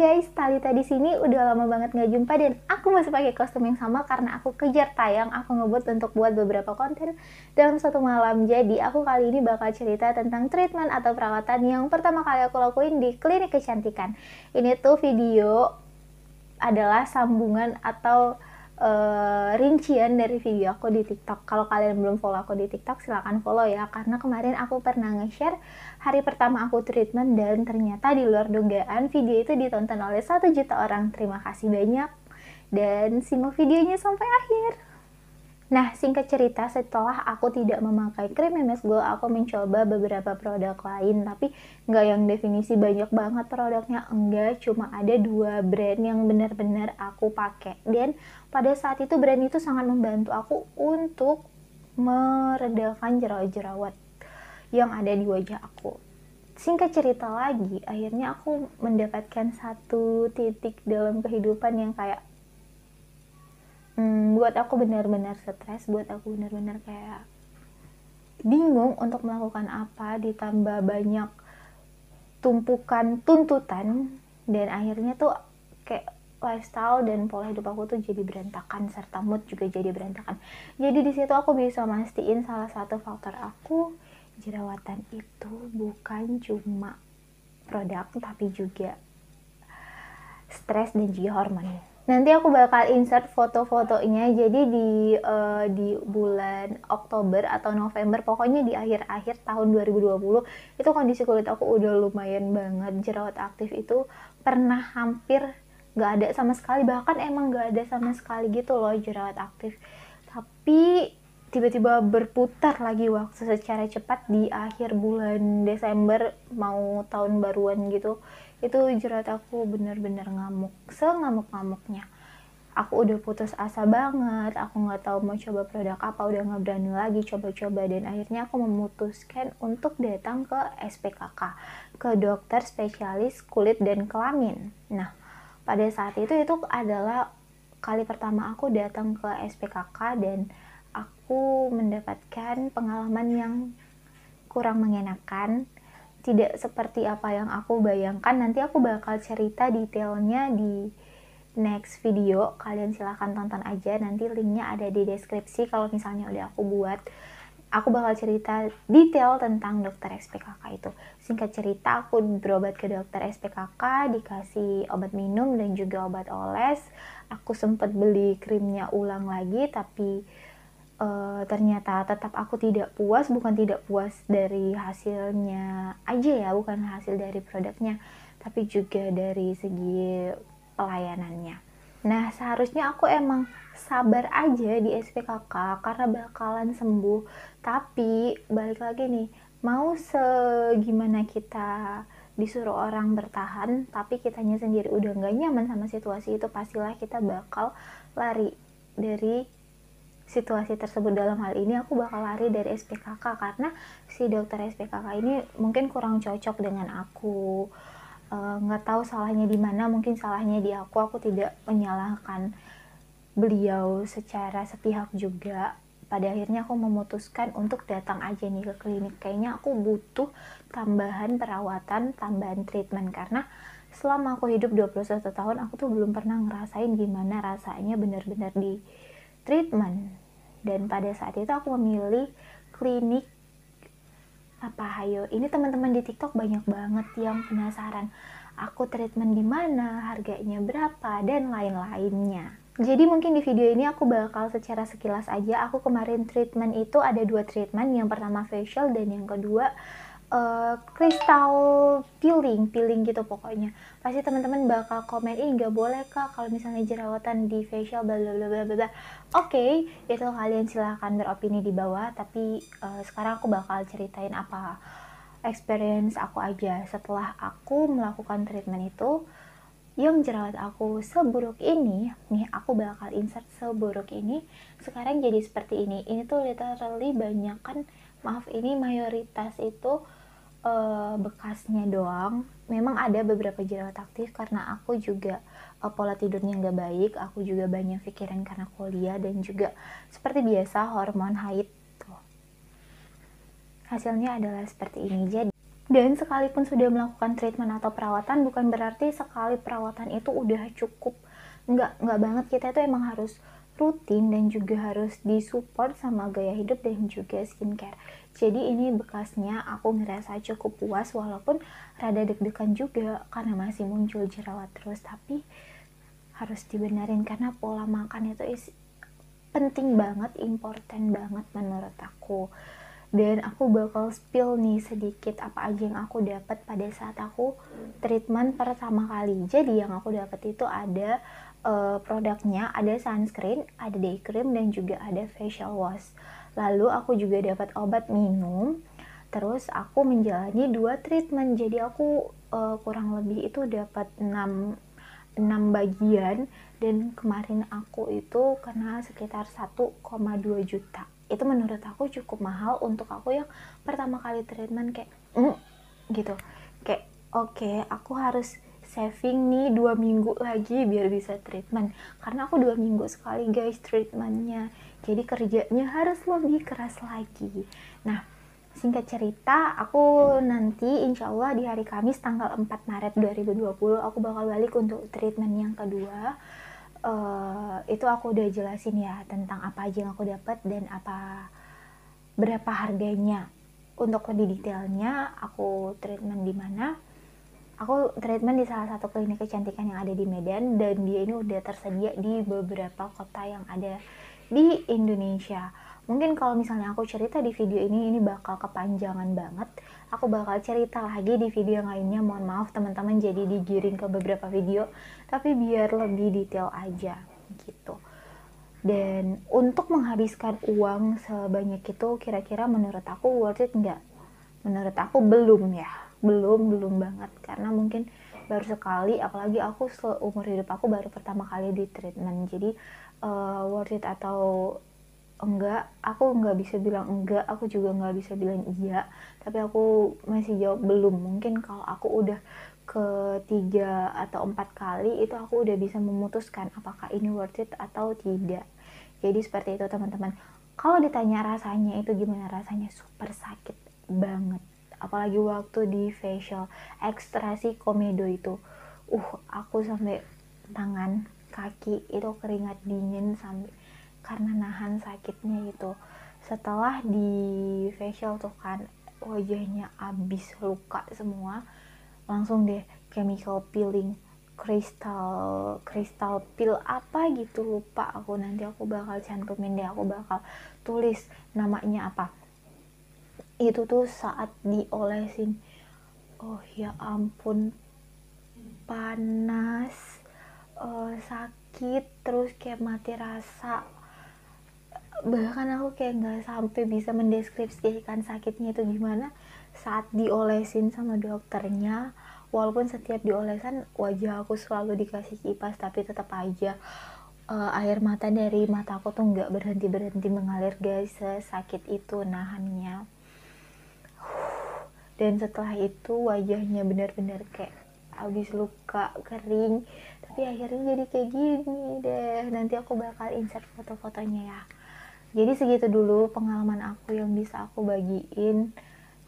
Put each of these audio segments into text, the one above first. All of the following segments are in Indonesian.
guys, Talita di sini. Udah lama banget nggak jumpa dan aku masih pakai kostum yang sama karena aku kejar tayang. Aku ngebut untuk buat beberapa konten dalam satu malam. Jadi aku kali ini bakal cerita tentang treatment atau perawatan yang pertama kali aku lakuin di klinik kecantikan. Ini tuh video adalah sambungan atau rincian dari video aku di TikTok. Kalau kalian belum follow aku di TikTok, silahkan follow ya. Karena kemarin aku pernah nge-share hari pertama aku treatment dan ternyata di luar dugaan video itu ditonton oleh 1 juta orang. Terima kasih banyak dan simak videonya sampai akhir. Nah, singkat cerita, setelah aku tidak memakai krim MS Glow, aku mencoba beberapa produk lain, tapi nggak yang definisi banyak banget produknya, enggak, cuma ada 2 brand yang benar-benar aku pakai. Dan pada saat itu brand itu sangat membantu aku untuk meredakan jerawat-jerawat yang ada di wajah aku. Singkat cerita lagi, akhirnya aku mendapatkan satu titik dalam kehidupan yang kayak buat aku benar-benar stres, buat aku benar-benar kayak bingung untuk melakukan apa, ditambah banyak tumpukan tuntutan, dan akhirnya tuh kayak lifestyle dan pola hidup aku tuh jadi berantakan, serta mood juga jadi berantakan. Jadi di situ aku bisa mastiin salah satu faktor aku jerawatan itu bukan cuma produk, tapi juga stres dan juga hormon. Nanti aku bakal insert foto-fotonya. Jadi di bulan Oktober atau November, pokoknya di akhir-akhir tahun 2020 itu kondisi kulit aku udah lumayan banget. Jerawat aktif itu pernah hampir nggak ada sama sekali, bahkan emang nggak ada sama sekali gitu loh jerawat aktif. Tapi tiba-tiba berputar lagi waktu secara cepat di akhir bulan Desember mau tahun baruan gitu. Itu jerawat aku bener-bener ngamuk, sengamuk-ngamuknya. Aku udah putus asa banget, aku nggak tahu mau coba produk apa, udah nggak berani lagi coba-coba, dan akhirnya aku memutuskan untuk datang ke SPKK, ke dokter spesialis kulit dan kelamin. Nah, pada saat itu adalah kali pertama aku datang ke SPKK dan aku mendapatkan pengalaman yang kurang mengenakan. Tidak seperti apa yang aku bayangkan. Nanti aku bakal cerita detailnya di next video. Kalian silahkan tonton aja, nanti linknya ada di deskripsi kalau misalnya udah aku buat. Aku bakal cerita detail tentang dokter SPKK itu. Singkat cerita, aku berobat ke dokter SPKK, dikasih obat minum dan juga obat oles. Aku sempat beli krimnya ulang lagi, tapi ternyata tetap aku tidak puas. Bukan tidak puas dari hasilnya aja ya, bukan hasil dari produknya, tapi juga dari segi pelayanannya. Nah, seharusnya aku emang sabar aja di SPKK karena bakalan sembuh. Tapi balik lagi nih, mau segimana kita disuruh orang bertahan, tapi kitanya sendiri udah gak nyaman sama situasi itu, pastilah kita bakal lari dari situasi tersebut. Dalam hal ini aku bakal lari dari SPKK karena si dokter SPKK ini mungkin kurang cocok dengan aku. Nggak tahu salahnya di mana, mungkin salahnya di aku tidak menyalahkan beliau secara sepihak juga. Pada akhirnya aku memutuskan untuk datang aja nih ke klinik. Kayaknya aku butuh tambahan perawatan, tambahan treatment, karena selama aku hidup 21 tahun aku tuh belum pernah ngerasain gimana rasanya benar-benar di treatment. Dan pada saat itu aku memilih klinik apa, hayo, ini teman-teman di TikTok banyak banget yang penasaran aku treatment di mana, harganya berapa, dan lain-lainnya. Jadi mungkin di video ini aku bakal secara sekilas aja. Aku kemarin treatment itu ada 2 treatment, yang pertama facial dan yang kedua crystal peeling gitu pokoknya. Pasti teman-teman bakal komen, nggak boleh kak kalau misalnya jerawatan di facial bla bla bla bla. Oke, itu kalian silahkan beropini di bawah, tapi sekarang aku bakal ceritain apa experience aku aja setelah aku melakukan treatment itu. Yang jerawat aku seburuk ini nih, aku bakal insert seburuk ini, sekarang jadi seperti ini. Ini tuh literally banyak kan, maaf, ini mayoritas itu bekasnya doang. Memang ada beberapa jerawat aktif karena aku juga pola tidurnya nggak baik, aku juga banyak pikiran karena kuliah, dan juga seperti biasa hormon haid tuh. Hasilnya adalah seperti ini. Jadi Dan sekalipun sudah melakukan treatment atau perawatan, bukan berarti sekali perawatan itu udah cukup. Nggak banget, kita itu emang harus rutin dan juga harus disupport sama gaya hidup dan juga skincare. Jadi ini bekasnya aku ngerasa cukup puas, walaupun rada deg-degan juga karena masih muncul jerawat terus, tapi harus dibenerin karena pola makan itu penting banget, important banget menurut aku. Dan aku bakal spill nih sedikit apa aja yang aku dapat pada saat aku treatment pertama kali. Jadi yang aku dapat itu ada produknya, ada sunscreen, ada day cream, dan juga ada facial wash. Lalu aku juga dapat obat minum. Terus aku menjalani 2 treatment. Jadi aku kurang lebih itu dapat 6 bagian, dan kemarin aku itu kena sekitar 1,2 juta. Itu menurut aku cukup mahal untuk aku yang pertama kali treatment, kayak gitu, kayak oke, aku harus saving nih 2 minggu lagi biar bisa treatment, karena aku 2 minggu sekali guys treatmentnya, jadi kerjanya harus lebih keras lagi. Nah, singkat cerita, aku nanti insya Allah di hari Kamis tanggal 4 Maret 2020 aku bakal balik untuk treatment yang kedua. Itu aku udah jelasin ya tentang apa aja yang aku dapat dan berapa harganya. Untuk lebih detailnya, aku treatment di mana? Aku treatment di salah satu klinik kecantikan yang ada di Medan, dan dia ini udah tersedia di beberapa kota yang ada di Indonesia. Mungkin kalau misalnya aku cerita di video ini bakal kepanjangan banget. Aku bakal cerita lagi di video yang lainnya. Mohon maaf teman-teman jadi digiring ke beberapa video, tapi biar lebih detail aja gitu. Dan untuk menghabiskan uang sebanyak itu, kira-kira menurut aku worth it nggak? Menurut aku belum ya, belum banget, karena mungkin baru sekali, apalagi aku seumur hidup aku baru pertama kali di treatment. Jadi worth it atau enggak, aku nggak bisa bilang enggak, aku juga nggak bisa bilang iya, tapi aku masih jawab belum. Mungkin kalau aku udah ke 3 atau 4 kali itu aku udah bisa memutuskan apakah ini worth it atau tidak. Jadi seperti itu teman-teman. Kalau ditanya rasanya itu gimana, rasanya super sakit banget, apalagi waktu di facial ekstraksi komedo itu, aku sampai tangan kaki itu keringat dingin sampai karena nahan sakitnya itu. Setelah di facial tuh kan wajahnya abis luka semua, langsung deh chemical peeling, kristal peel apa gitu, lupa aku, nanti aku bakal cantumin deh, aku bakal tulis namanya apa. Itu tuh saat diolesin, oh ya ampun, panas, sakit, terus kayak mati rasa. Bahkan aku kayak nggak sampai bisa mendeskripsikan sakitnya itu gimana saat diolesin sama dokternya. Walaupun setiap diolesan wajah aku selalu dikasih kipas, tapi tetap aja air mata dari mataku tuh nggak berhenti mengalir guys, sakit itu nahannya. Dan setelah itu wajahnya benar-benar kayak habis luka, kering, tapi akhirnya jadi kayak gini deh. Nanti aku bakal insert foto-fotonya ya. Jadi segitu dulu pengalaman aku yang bisa aku bagiin,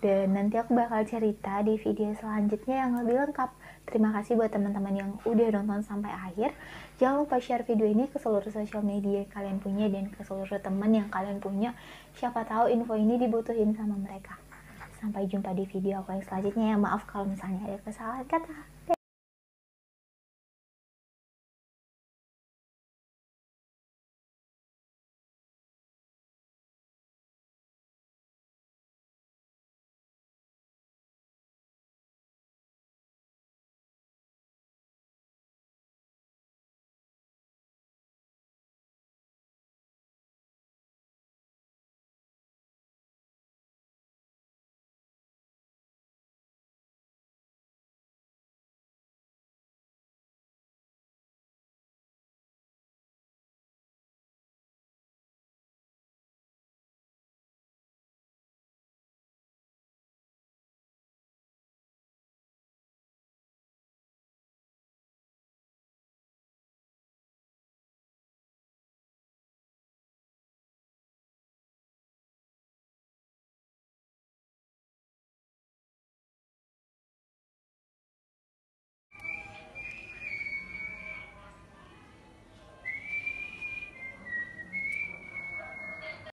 dan nanti aku bakal cerita di video selanjutnya yang lebih lengkap. Terima kasih buat teman-teman yang udah nonton sampai akhir. Jangan lupa share video ini ke seluruh sosial media yang kalian punya dan ke seluruh teman yang kalian punya. Siapa tahu info ini dibutuhin sama mereka. Sampai jumpa di video aku yang selanjutnya ya. Maaf kalau misalnya ada kesalahan kata.